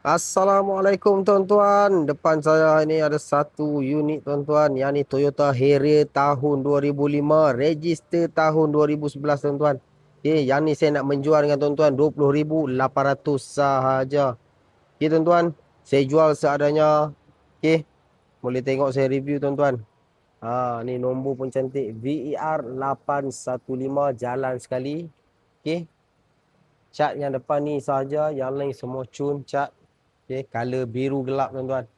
Assalamualaikum tuan-tuan. Depan saya ini ada satu unit tuan-tuan. Yang ni Toyota Harrier tahun 2005. Register tahun 2011 tuan-tuan. Okay, yang ni saya nak menjual dengan tuan-tuan 20,800 sahaja. Okay tuan-tuan. Saya jual seadanya. Okay. Boleh tengok saya review tuan-tuan. Ni nombor pun cantik. VER 815 jalan sekali. Okay. Cat yang depan ni sahaja. Yang lain semua cun cat. Okay, color biru gelap tuan-tuan.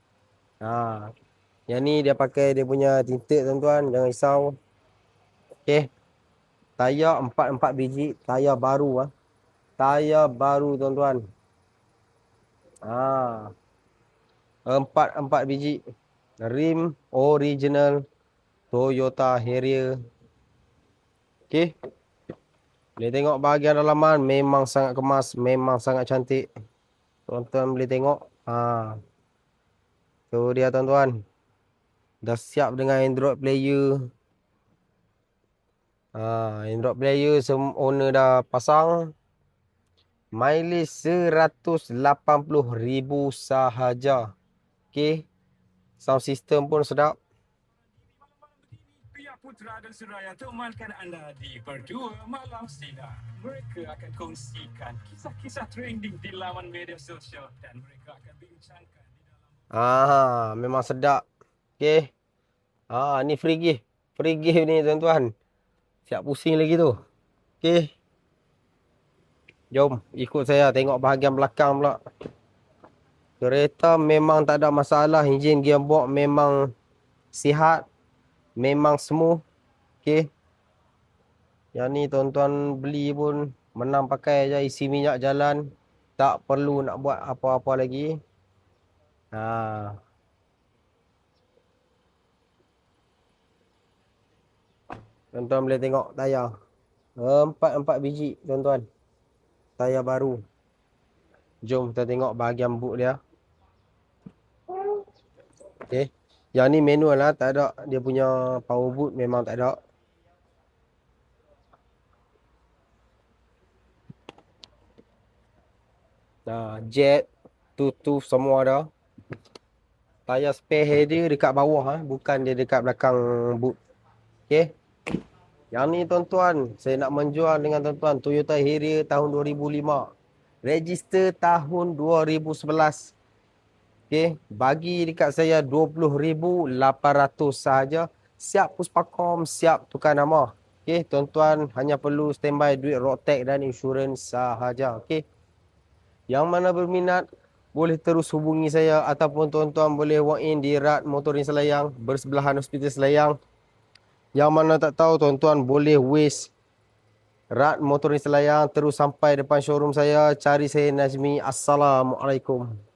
Yang ni dia pakai dia punya tinted tuan-tuan, jangan risau. Okay, tayar 4 biji, tayar baru Tayar baru tuan-tuan. 4 biji. Rim original Toyota Harrier. Okay. Boleh tengok bahagian dalaman memang sangat kemas, memang sangat cantik. Tuan-tuan boleh tengok. Tu dia tuan-tuan. Dah siap dengan Android player. Android player owner dah pasang. Mileage 180,000 sahaja. Okay. Sound system pun sedap. Pihak Putra dan Suraya temankan anda di Berdua Malam Sinar. Mereka akan kongsikan kisah-kisah trending di laman media sosial dan mereka akan bincangkan di dalam... Memang sedap. Okay. Ni free gift. Free gift ni tuan-tuan. Siap pusing lagi tu. Okay. Jom ikut saya tengok bahagian belakang pula. Kereta memang tak ada masalah. Enjin gearbox memang sihat. Memang smooth. Okay. Yang ni tuan-tuan beli pun menang pakai je, isi minyak jalan. Tak perlu nak buat apa-apa lagi. Tuan-tuan boleh tengok tayar. 4 biji tuan-tuan. Tayar baru. Jom kita tengok bahagian boot dia. Okay. Yang ni manual lah, tak ada. Dia punya power boot memang tak ada. Jet, tutup semua ada. Tayar spare head dia dekat bawah bukan dia dekat belakang boot. Okay. Yang ni tuan-tuan, saya nak menjual dengan tuan-tuan Toyota Harrier tahun 2005. Register tahun 2011. Okay, bagi dekat saya 20,800 sahaja. Siap puspakom, siap tukar nama. Okay, tuan-tuan hanya perlu standby duit road tax dan insurans sahaja. Okay. Yang mana berminat boleh terus hubungi saya ataupun tuan-tuan boleh walk in di Rat Motoring Selayang bersebelahan Hospital Selayang. Yang mana tak tahu tuan-tuan boleh waste Rat Motoring Selayang terus sampai depan showroom saya. Cari saya Nazmi. Assalamualaikum.